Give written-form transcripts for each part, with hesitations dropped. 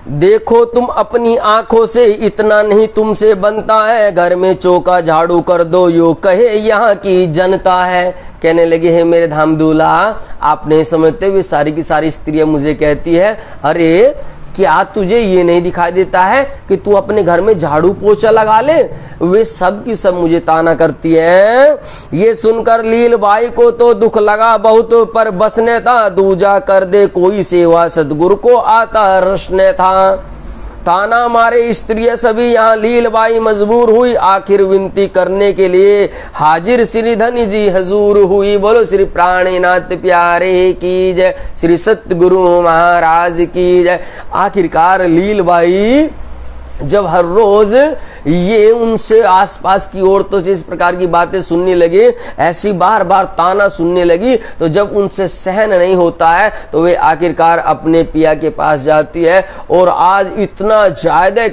देखो तुम अपनी आंखों से, इतना नहीं तुमसे बनता है। घर में चौका झाड़ू कर दो, यो कहे यहाँ की जनता है। कहने लगे हैं मेरे धाम दूल्हा, आप नहीं समझते, हुए सारी की सारी स्त्रियां मुझे कहती है, अरे क्या तुझे ये नहीं दिखाई देता है कि तू अपने घर में झाड़ू पोछा लगा ले। वे सब की सब मुझे ताना करती है। ये सुनकर लील बाई को तो दुख लगा बहुत, पर बसने था दूजा कर दे कोई सेवा, सतगुरु को आता रसने था। ताना मारे स्त्रियां सभी यहाँ लीलबाई मजबूर हुई, आखिर विनती करने के लिए हाजिर श्री धनी जी हजूर हुई। बोलो श्री प्राणीनाथ प्यारे की जय, श्री सतगुरु महाराज की जय। आखिरकार लीलबाई जब हर रोज ये उनसे आसपास की औरतों से इस प्रकार की बातें सुनने लगी, ऐसी बार बार ताना सुनने लगी, तो जब उनसे सहन नहीं होता है तो वे आखिरकार अपने पिया के पास जाती है और आज इतना ज्यादा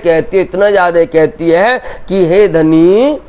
कहती है कि हे धनी,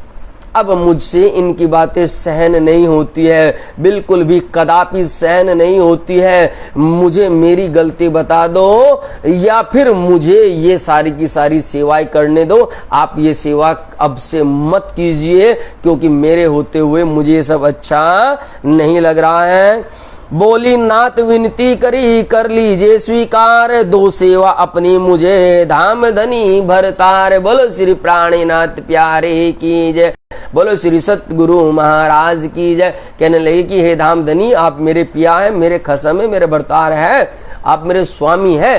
अब मुझसे इनकी बातें सहन नहीं होती है, बिल्कुल भी कदापि सहन नहीं होती है। मुझे मेरी गलती बता दो या फिर मुझे ये सारी की सारी सेवाएं करने दो। आप ये सेवा अब से मत कीजिए, क्योंकि मेरे होते हुए मुझे ये सब अच्छा नहीं लग रहा है। बोली नाथ विनती करी, कर लीजिए स्वीकार, दो सेवा अपनी मुझे धाम धनी भरतार। बोलो श्री प्राणीनाथ प्यारे की जय, बोलो श्री सतगुरु महाराज की जय। कहने लगे कि हे धाम धनी, आप मेरे पिया है, मेरे खसम है, मेरे भरतार है, आप मेरे स्वामी है,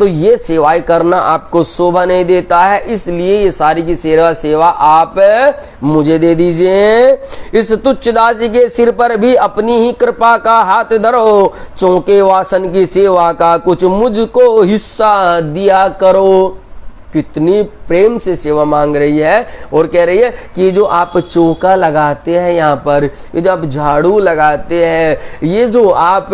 तो ये सेवाएं करना आपको शोभा नहीं देता है, इसलिए ये सारी की सेवा आप मुझे दे दीजिए। इस तुच्छ दासी के सिर पर भी अपनी ही कृपा का हाथ धरो, चौके वासन की सेवा का कुछ मुझको हिस्सा दिया करो। कितनी प्रेम से सेवा मांग रही है और कह रही है कि जो आप चौका लगाते हैं यहाँ पर, ये जो आप झाड़ू लगाते हैं, ये जो आप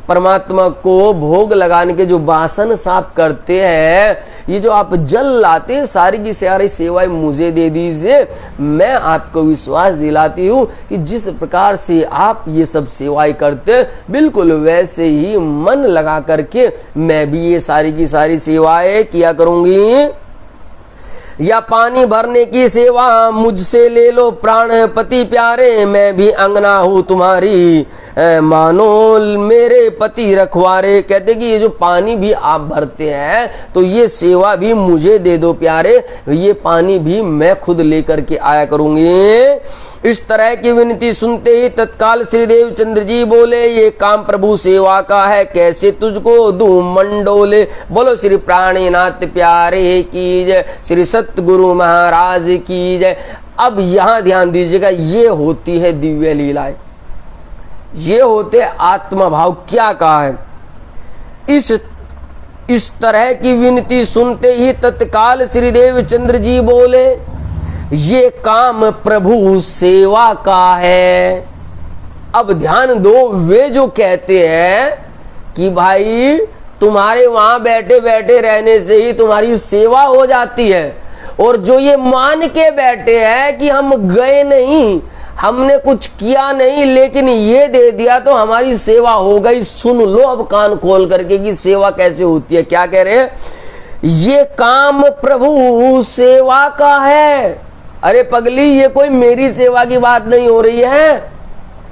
परमात्मा को भोग लगाने के जो बासन साफ करते हैं, ये जो आप जल लाते हैं, सारी की सारी सेवाएं मुझे दे दीजिए। मैं आपको विश्वास दिलाती हूँ कि जिस प्रकार से आप ये सब सेवाएं करते, बिल्कुल वैसे ही मन लगा करके मैं भी ये सारी की सारी सेवाएं किया करूंगी। या पानी भरने की सेवा मुझसे ले लो प्राणपति प्यारे, मैं भी अंगना हूँ तुम्हारी, मानो मेरे पति रखवारे। कहते कि ये जो पानी भी आप भरते हैं तो ये सेवा भी मुझे दे दो प्यारे, ये पानी भी मैं खुद लेकर के आया करूंगी। इस तरह की विनती सुनते ही तत्काल श्रीदेव चंद्र जी बोले, ये काम प्रभु सेवा का है, कैसे तुझको दूं मंडोले। बोलो श्री प्राणीनाथ प्यारे की जय, श्री सतगुरु महाराज की जय। अब यहां ध्यान दीजिएगा, ये होती है दिव्य लीलाएं, ये होते आत्मा भाव। क्या कहा है, इस तरह की विनती सुनते ही तत्काल श्रीदेव चंद्र जी बोले, ये काम प्रभु सेवा का है। अब ध्यान दो, वे जो कहते हैं कि भाई तुम्हारे वहां बैठे बैठे रहने से ही तुम्हारी सेवा हो जाती है, और जो ये मान के बैठे हैं कि हम गए नहीं, हमने कुछ किया नहीं, लेकिन ये दे दिया तो हमारी सेवा हो गई। सुन लो अब कान खोल करके कि सेवा कैसे होती है। क्या कह रहे हैं, ये काम प्रभु सेवा का है। अरे पगली, ये कोई मेरी सेवा की बात नहीं हो रही है,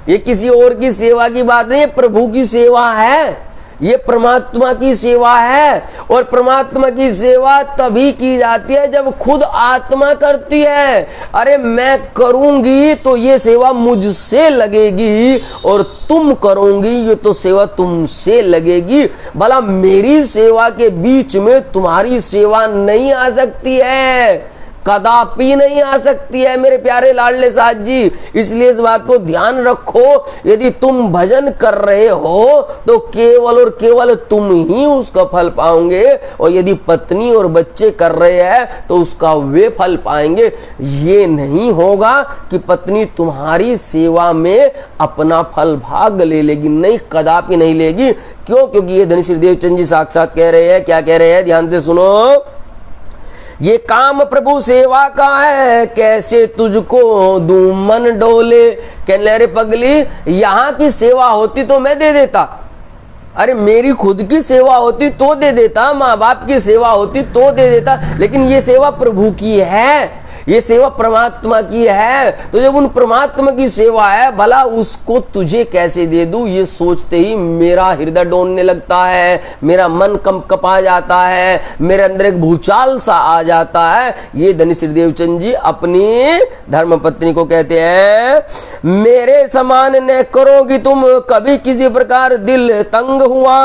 ये किसी और की सेवा की बात नहीं है, प्रभु की सेवा है, ये परमात्मा की सेवा है। और परमात्मा की सेवा तभी की जाती है जब खुद आत्मा करती है। अरे मैं करूंगी तो ये सेवा मुझसे लगेगी, और तुम करोगी ये तो सेवा तुमसे लगेगी। भला मेरी सेवा के बीच में तुम्हारी सेवा नहीं आ सकती है, कदापि नहीं आ सकती है मेरे प्यारे लाडले साथ जी। इसलिए इस बात को ध्यान रखो, यदि तुम भजन कर रहे हो तो केवल और केवल तुम ही उसका फल पाओगे, और यदि पत्नी और बच्चे कर रहे हैं तो उसका वे फल पाएंगे। ये नहीं होगा कि पत्नी तुम्हारी सेवा में अपना फल भाग ले लेगी, नहीं, कदापि नहीं लेगी। क्यों? क्योंकि ये धनी श्री देवचंद जी साक्षात कह रहे हैं। क्या कह रहे हैं, ध्यान से सुनो, ये काम प्रभु सेवा का है, कैसे तुझको दूं मन डोले। कहने अरे पगली, यहां की सेवा होती तो मैं दे देता, अरे मेरी खुद की सेवा होती तो दे देता, माँ बाप की सेवा होती तो दे देता, लेकिन ये सेवा प्रभु की है, ये सेवा परमात्मा की है। तो जब उन परमात्मा की सेवा है, भला उसको तुझे कैसे दे दूं, ये सोचते ही मेरा हृदय डोलने लगता है, मेरा मन कपा जाता है, मेरे अंदर एक भूचाल सा आ जाता है। ये धनी श्री देवचंद जी अपनी धर्मपत्नी को कहते हैं, मेरे समान न करोगी तुम कभी किसी प्रकार दिल तंग हुआ,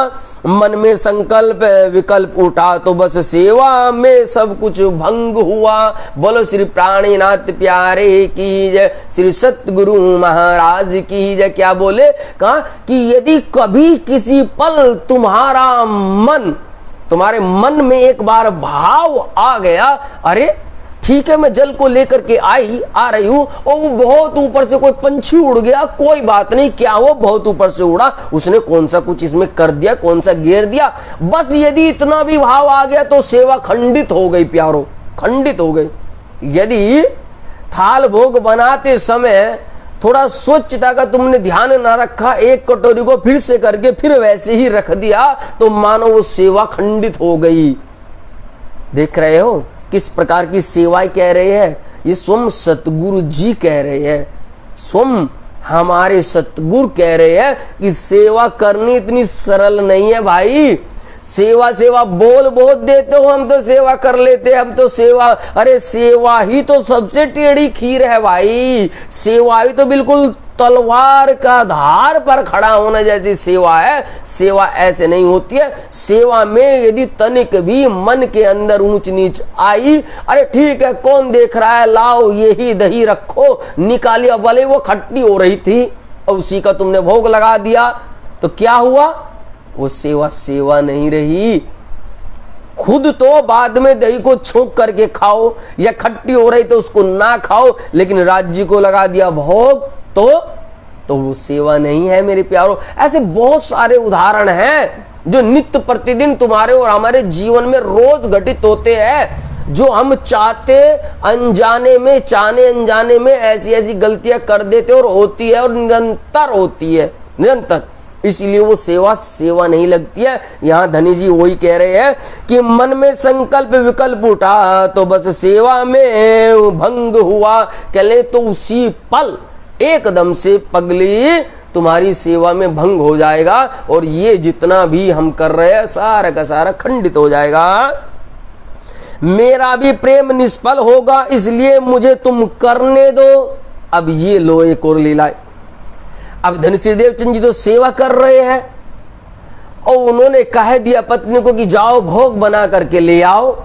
मन में संकल्प विकल्प उठा तो बस सेवा में सब कुछ भंग हुआ। बोलो श्री प्राणीनाथ प्यारे की जय, श्री सतगुरु महाराज की जय। क्या बोले, कहा कि यदि कभी किसी पल तुम्हारे मन में एक बार भाव आ गया, अरे ठीक है मैं जल को लेकर के आ रही हूं और वो बहुत ऊपर से कोई पंछी उड़ गया, कोई बात नहीं, क्या वो बहुत ऊपर से उड़ा, उसने कौन सा कुछ इसमें कर दिया, कौन सा घेर दिया, बस यदि इतना भी भाव आ गया तो सेवा खंडित हो गई प्यारो, खंडित हो गई। यदि थाल भोग बनाते समय थोड़ा स्वच्छता का तुमने ध्यान ना रखा, एक कटोरी को फिर से करके फिर वैसे ही रख दिया, तो मानो वो सेवा खंडित हो गई। देख रहे हो किस प्रकार की सेवाएं कह रहे हैं, ये स्वयं सतगुरु जी कह रहे हैं, स्वयं हमारे सतगुरु कह रहे हैं कि सेवा करनी इतनी सरल नहीं है भाई। सेवा बोल बहुत देते हो, हम तो सेवा कर लेते, हम तो सेवा, अरे सेवा ही तो सबसे टेढ़ी खीर है भाई। सेवा ही तो बिल्कुल तलवार का धार पर खड़ा होने जैसी सेवा है। सेवा ऐसे नहीं होती है। सेवा में यदि तनिक भी मन के अंदर ऊंच नीच आई, अरे ठीक है कौन देख रहा है, लाओ यही दही रखो, निकालिया, भले वो खट्टी हो रही थी और उसी का तुमने भोग लगा दिया, तो क्या हुआ, वो सेवा नहीं रही। खुद तो बाद में दही को छोंक करके खाओ, या खट्टी हो रही तो उसको ना खाओ, लेकिन राज्य को लगा दिया भोग, तो वो सेवा नहीं है मेरे प्यारो। ऐसे बहुत सारे उदाहरण हैं जो नित्य प्रतिदिन तुम्हारे और हमारे जीवन में रोज घटित होते हैं, जो हम चाहते अनजाने में ऐसी ऐसी गलतियां कर देते और होती है, और निरंतर होती है, निरंतर। इसलिए वो सेवा नहीं लगती है। यहां धनी जी वही कह रहे हैं कि मन में संकल्प विकल्प उठा तो बस सेवा में भंग हुआ। कहले तो उसी पल एकदम से पगली तुम्हारी सेवा में भंग हो जाएगा, और ये जितना भी हम कर रहे हैं सारा का सारा खंडित हो जाएगा। मेरा भी प्रेम निष्फल होगा, इसलिए मुझे तुम करने दो। अब ये लो एक और लीला। अब धनी श्री देवचंद जी तो सेवा कर रहे हैं और उन्होंने कह दिया पत्नी को कि जाओ भोग बना करके ले आओ।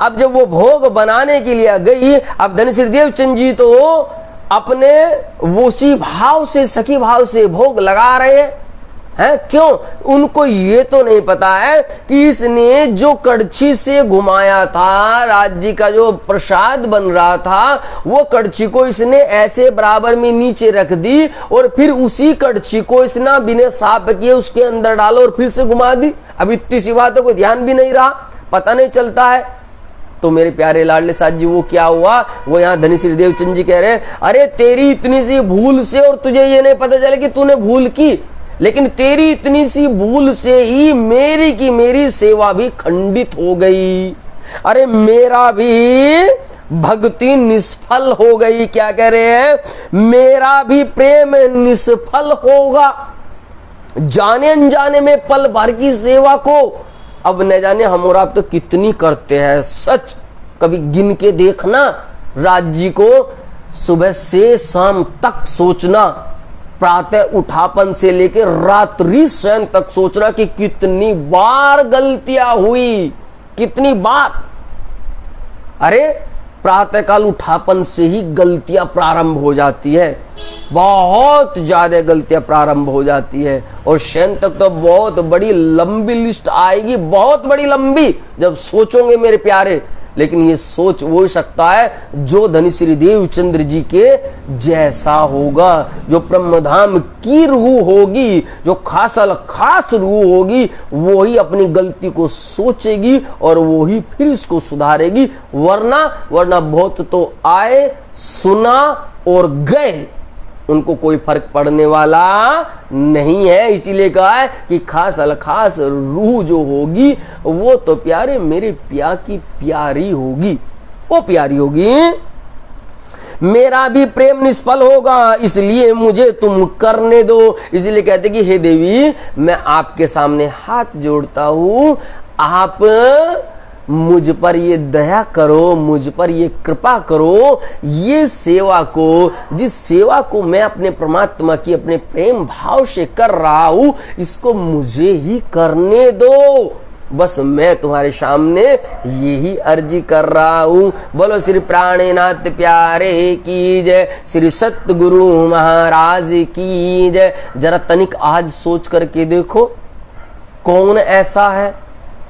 अब जब वो भोग बनाने के लिए गई, अब धनी श्री देवचंद जी तो अपने उसी भाव से, सखी भाव से भोग लगा रहे हैं। क्यों? उनको ये तो नहीं पता है कि इसने जो कड़छी से घुमाया था, राज्य का जो प्रसाद बन रहा था, वो कड़छी को इसने ऐसे बराबर में नीचे रख दी और फिर उसी कड़छी को इसने बिना साफ किए उसके अंदर डालो और फिर से घुमा दी। अब इतनी सी बात है, कोई ध्यान भी नहीं रहा, पता नहीं चलता है। तो मेरे प्यारे लाडले साथ जी वो क्या हुआ, वो यहाँ धनी श्री देवचंद जी कह रहे हैं, अरे तेरी इतनी सी भूल से, और तुझे ये नहीं पता चले कि तूने भूल की, लेकिन तेरी इतनी सी भूल से ही मेरी की मेरी सेवा भी खंडित हो गई। अरे मेरा भी भक्ति निष्फल हो गई। क्या कह रहे हैं, मेरा भी प्रेम निष्फल होगा। जाने अनजाने में पल भर की सेवा को अब न जाने हम और आप तो कितनी करते हैं। सच कभी गिन के देखना, राज्य को सुबह से शाम तक सोचना, प्रातः उठापन से लेकर रात्रि शयन तक सोचना कि कितनी बार गलतियां हुई, कितनी बार। अरे प्रातःकाल उठापन से ही गलतियां प्रारंभ हो जाती है, बहुत ज्यादा गलतियां प्रारंभ हो जाती है, और शयन तक तो बहुत बड़ी लंबी लिस्ट आएगी, बहुत बड़ी लंबी, जब सोचोगे मेरे प्यारे। लेकिन ये सोच वो सकता है जो धनी श्री देवचंद्र जी के जैसा होगा, जो ब्रह्मधाम की रूह होगी, जो खास रूह होगी, वो ही अपनी गलती को सोचेगी और वो ही फिर इसको सुधारेगी। वरना बहुत तो आए, सुना और गए, उनको कोई फर्क पड़ने वाला नहीं है। इसीलिए कहा है कि खास अलखास रूह जो होगी वो तो प्यारे मेरे प्या की प्यारी होगी, वो प्यारी होगी। मेरा भी प्रेम निष्फल होगा, इसलिए मुझे तुम करने दो। इसलिए कहते कि हे देवी, मैं आपके सामने हाथ जोड़ता हूं, आप मुझ पर ये दया करो, मुझ पर ये कृपा करो। ये सेवा को, जिस सेवा को मैं अपने परमात्मा की अपने प्रेम भाव से कर रहा हूं, इसको मुझे ही करने दो। बस मैं तुम्हारे सामने यही अर्जी कर रहा हूं। बोलो श्री प्राणनाथ प्यारे की जय, श्री सतगुरु महाराज की जय। जरा तनिक आज सोच करके देखो, कौन ऐसा है,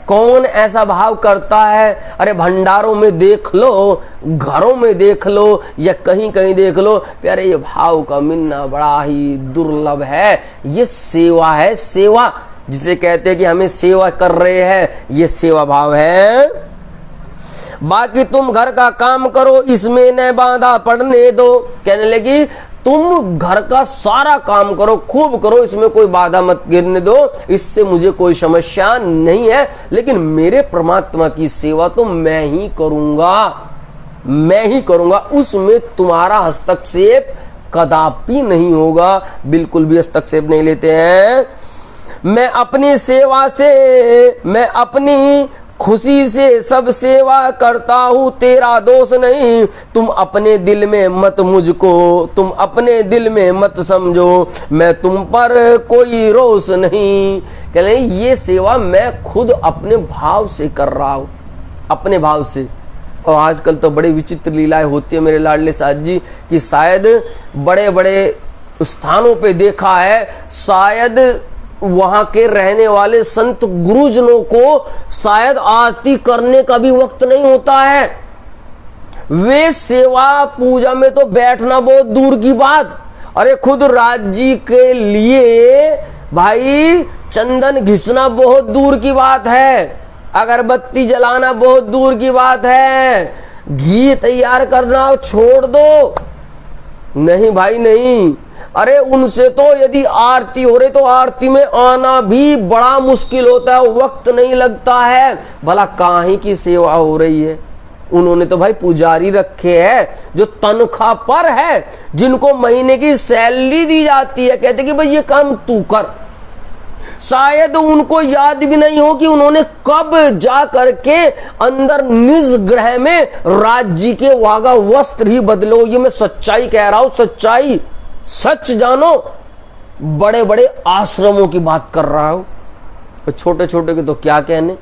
कौन ऐसा भाव करता है। अरे भंडारों में देख लो, घरों में देख लो, या कहीं कहीं देख लो, प्यारे ये भाव का मिलना बड़ा ही दुर्लभ है। ये सेवा है, सेवा जिसे कहते हैं कि हमें सेवा कर रहे हैं, ये सेवा भाव है। बाकी तुम घर का काम करो, इसमें न बाधा पड़ने दो। कहने लगी तुम घर का सारा काम करो, खूब करो, इसमें कोई बाधा मत गिरने दो, इससे मुझे कोई समस्या नहीं है। लेकिन मेरे परमात्मा की सेवा तो मैं ही करूंगा, मैं ही करूंगा, उसमें तुम्हारा हस्तक्षेप कदापि नहीं होगा। बिल्कुल भी हस्तक्षेप नहीं लेते हैं। मैं अपनी सेवा से, मैं अपनी खुशी से सब सेवा करता हूं, तेरा दोष नहीं। तुम अपने दिल में मत मुझको, तुम अपने दिल में मत समझो, मैं तुम पर कोई रोष नहीं। कह रहे ये सेवा मैं खुद अपने भाव से कर रहा हूं, अपने भाव से। और आजकल तो बड़े विचित्र लीलाएं होती है मेरे लाडले साथ जी, कि शायद बड़े बड़े स्थानों पे देखा है, शायद वहां के रहने वाले संत गुरुजनों को शायद आरती करने का भी वक्त नहीं होता है। वे सेवा पूजा में तो बैठना बहुत दूर की बात, अरे खुद राज्य के लिए भाई चंदन घिसना बहुत दूर की बात है, अगरबत्ती जलाना बहुत दूर की बात है, घी तैयार करना छोड़ दो। नहीं भाई नहीं, अरे उनसे तो यदि आरती हो रही तो आरती में आना भी बड़ा मुश्किल होता है, वक्त नहीं लगता है। भला काहे की सेवा हो रही है। उन्होंने तो भाई पुजारी रखे हैं जो तनख्वाह पर है, जिनको महीने की सैलरी दी जाती है, कहते कि भाई ये काम तू कर। शायद उनको याद भी नहीं हो कि उन्होंने कब जा करके अंदर निज ग्रह में राज्य के वागा वस्त्र ही बदलो। ये मैं सच्चाई कह रहा हूं, सच्चाई, सच जानो। बड़े बड़े आश्रमों की बात कर रहा हूं, छोटे छोटे के तो क्या कहने,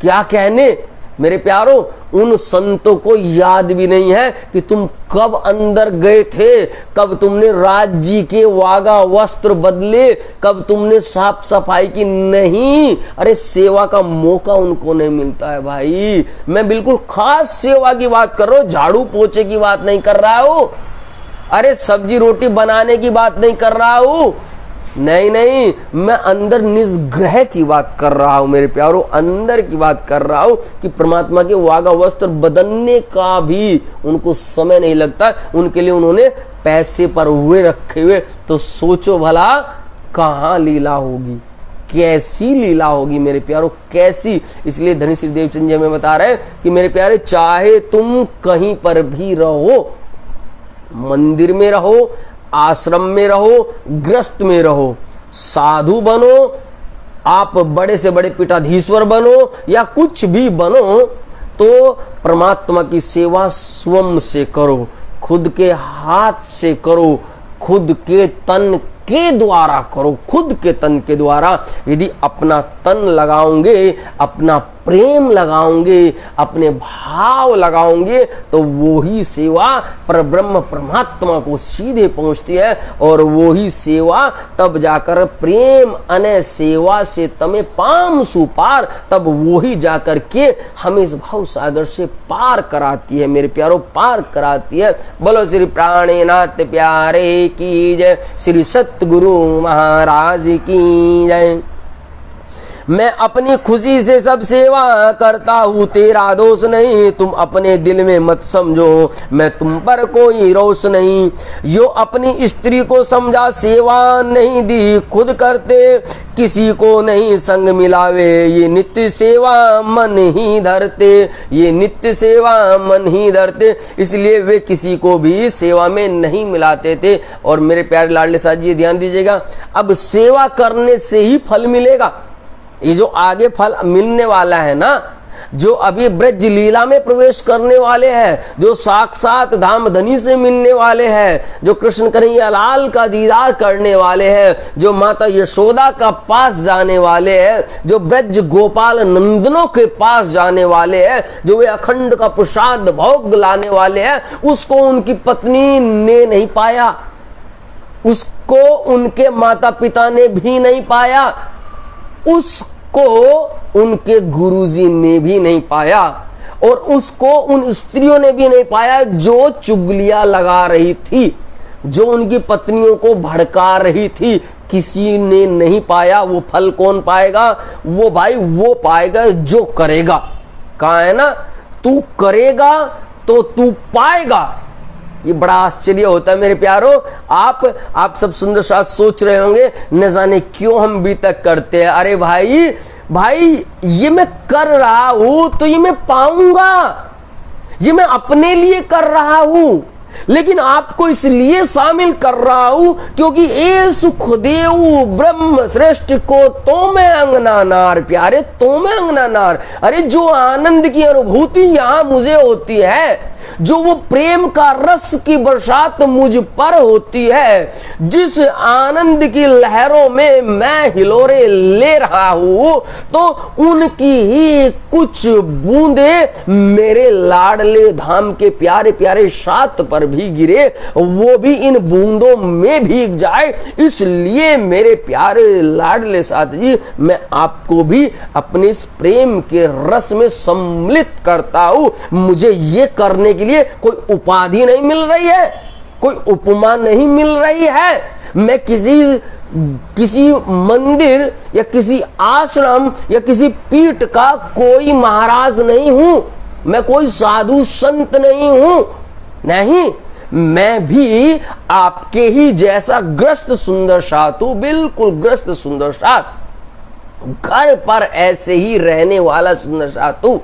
क्या कहने मेरे प्यारों। उन संतों को याद भी नहीं है कि तुम कब अंदर गए थे, कब तुमने राज्य के वागा वस्त्र बदले, कब तुमने साफ सफाई की। नहीं, अरे सेवा का मौका उनको नहीं मिलता है भाई। मैं बिल्कुल खास सेवा की बात कर रहा हूं, झाड़ू पोछे की बात नहीं कर रहा हूं, अरे सब्जी रोटी बनाने की बात नहीं कर रहा हूं, नहीं नहीं, मैं अंदर निजग्रह की बात कर रहा हूं मेरे प्यारों, अंदर की बात कर रहा हूं कि परमात्मा के वागा वस्त्र बदलने का भी उनको समय नहीं लगता। उनके लिए उन्होंने पैसे पर हुए रखे हुए, तो सोचो भला कहां लीला होगी, कैसी लीला होगी मेरे प्यारों, कैसी। इसलिए धनी श्री देवचंद जी हमें बता रहे हैं कि मेरे प्यारे, चाहे तुम कहीं पर भी रहो, मंदिर में रहो, आश्रम में रहो, गृहस्थ में रहो, साधु बनो, आप बड़े से बड़े पीठाधीश्वर बनो या कुछ भी बनो, तो परमात्मा की सेवा स्वयं से करो, खुद के हाथ से करो, खुद के तन के द्वारा करो, खुद के तन के द्वारा। यदि अपना तन लगाओगे, अपना प्रेम लगाओगे, अपने भाव लगाओगे, तो वो ही सेवा पर ब्रह्म परमात्मा को सीधे पहुंचती है। और वो ही सेवा तब जाकर प्रेम अने सेवा से तमें पाम सुपार, तब वो ही जाकर के हमें इस भाव सागर से पार कराती है मेरे प्यारों, पार कराती है। बोलो श्री प्राणनाथ प्यारे की जय, श्री सतगुरु महाराज की जय। मैं अपनी खुशी से सब सेवा करता हूँ, तेरा दोष नहीं, तुम अपने दिल में मत समझो, मैं तुम पर कोई रोष नहीं। जो अपनी स्त्री को समझा सेवा नहीं दी, खुद करते किसी को नहीं संग मिलावे, ये नित्य सेवा मन ही धरते, ये नित्य सेवा मन ही धरते। इसलिए वे किसी को भी सेवा में नहीं मिलाते थे। और मेरे प्यारे लाडले साहब जी ध्यान दीजिएगा, अब सेवा करने से ही फल मिलेगा। ये जो आगे फल मिलने वाला है ना, जो अभी ब्रज लीला में प्रवेश करने वाले हैं, जो साक्षात धाम धनी से मिलने वाले हैं, जो कृष्ण कन्हैया लाल का दीदार करने वाले हैं, जो माता यशोदा का पास जाने वाले हैं, जो ब्रज गोपाल नंदनों के पास जाने वाले हैं, जो वे अखंड का प्रसाद भोग लाने वाले हैं, उसको उनकी पत्नी ने नहीं पाया, उसको उनके माता पिता ने भी नहीं पाया, उसको उनके गुरुजी ने भी नहीं पाया, और उसको उन स्त्रियों ने भी नहीं पाया जो चुगलियां लगा रही थी, जो उनकी पत्नियों को भड़का रही थी। किसी ने नहीं पाया। वो फल कौन पाएगा? वो भाई वो पाएगा जो करेगा। कहा है ना, तू करेगा तो तू पाएगा। ये बड़ा आश्चर्य होता है मेरे प्यारो। आप सब सुंदर साथ सोच रहे होंगे, न जाने क्यों हम भी तक करते हैं। अरे भाई ये मैं कर रहा हूं तो ये मैं पाऊंगा, ये मैं अपने लिए कर रहा हूं, लेकिन आपको इसलिए शामिल कर रहा हूं क्योंकि ए सुखदेव ब्रह्म श्रेष्ठ को तो मैं अंगना नार, प्यारे तो मैं अंगना नार। अरे जो आनंद की अनुभूति यहां मुझे होती है, जो वो प्रेम का रस की बरसात मुझ पर होती है, जिस आनंद की लहरों में मैं हिलोरे ले रहा हूं, तो उनकी ही कुछ बूंदे मेरे लाडले धाम के प्यारे प्यारे सात पर भी गिरे, वो भी इन बूंदों में भीग जाए। इसलिए मेरे प्यारे लाडले साथ जी, मैं आपको भी अपने इस प्रेम के रस में सम्मिलित करता हूं। मुझे ये करने के लिए कोई उपाधि नहीं मिल रही है, कोई उपमा नहीं मिल रही है। मैं किसी मंदिर या किसी आश्रम या किसी पीठ का कोई महाराज नहीं हूं, मैं कोई साधु संत नहीं हूं, नहीं, मैं भी आपके ही जैसा ग्रस्त सुंदर साधु, बिल्कुल ग्रस्त सुंदर साधु, घर पर ऐसे ही रहने वाला सुंदर साधु।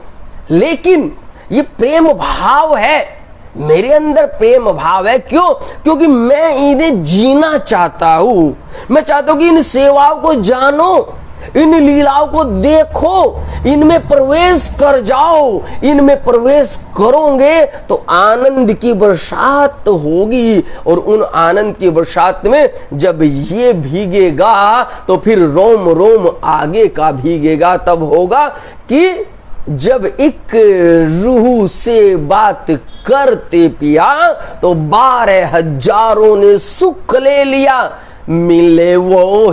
लेकिन ये प्रेम भाव है, मेरे अंदर प्रेम भाव है। क्यों? क्योंकि मैं इन्हें जीना चाहता हूं। मैं चाहता हूं कि इन सेवाओं को जानो, इन लीलाओं को देखो, इनमें प्रवेश कर जाओ। इनमें प्रवेश करोगे तो आनंद की बरसात होगी, और उन आनंद की बरसात में जब ये भीगेगा तो फिर रोम रोम आगे का भीगेगा। तब होगा कि जब एक रूह से बात करते पिया तो 12,000 ने सुख ले लिया। मिले वो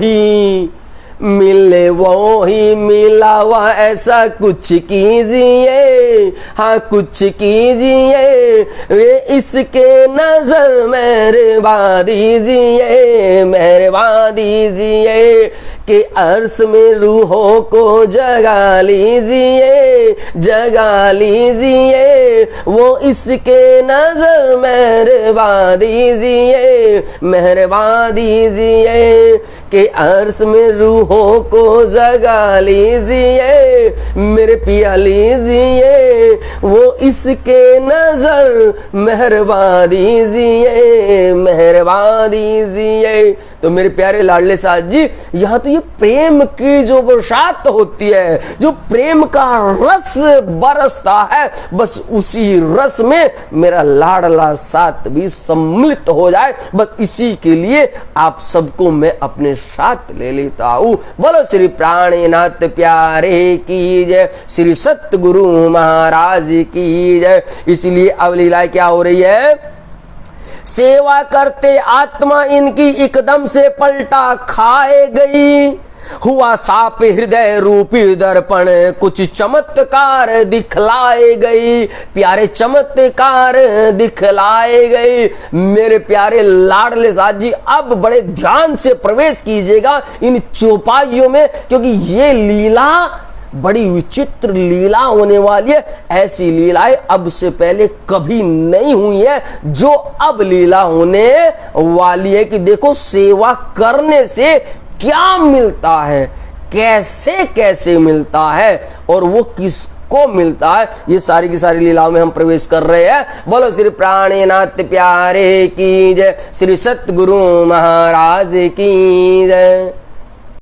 ही मिला हुआ, ऐसा कुछ कीजिए, हाँ कुछ कीजिए, वे इसके नजर मेहरबान दीजिए, मेहरबान दीजिए, कि अर्श में रूहों को जगा लीजिए, जगा लीजिए, वो इसके नजर मेहरबान दीजिए, मेहरबान दीजिए, कि अर्श में रूहों को जगा लीजिए, मेरे पिया लीजिए, वो इसके नजर मेहरबान दीजिए, मेहरबान दीजिए। तो मेरे प्यारे लाडले साथ जी, यहाँ तो ये प्रेम की जो बरसात होती है, जो प्रेम का रस बरसता है, बस उसी रस में मेरा लाडला साथ भी सम्मिलित हो जाए, बस इसी के लिए आप सबको मैं अपने साथ ले लेता हूं। बोलो श्री प्राणनाथ प्यारे की जय, श्री सतगुरु महाराज की जय। इसलिए अब लीला क्या हो रही है? सेवा करते आत्मा इनकी एकदम से पलटा खाए गई। हुआ साप हृदय रूपी दर्पण, कुछ चमत्कार दिखलाए गई। प्यारे चमत्कार दिखलाए गई। मेरे प्यारे लाडले साथ जी, अब बड़े ध्यान से प्रवेश कीजिएगा इन चौपाइयों में, क्योंकि ये लीला बड़ी विचित्र लीला होने वाली है। ऐसी लीलाएं अब से पहले कभी नहीं हुई है जो अब लीला होने वाली है। कि देखो सेवा करने से क्या मिलता है, कैसे कैसे मिलता है और वो किसको मिलता है, ये सारी की सारी लीलाओं में हम प्रवेश कर रहे हैं। बोलो श्री प्राणनाथ प्यारे की जय, श्री सतगुरु महाराज की जय।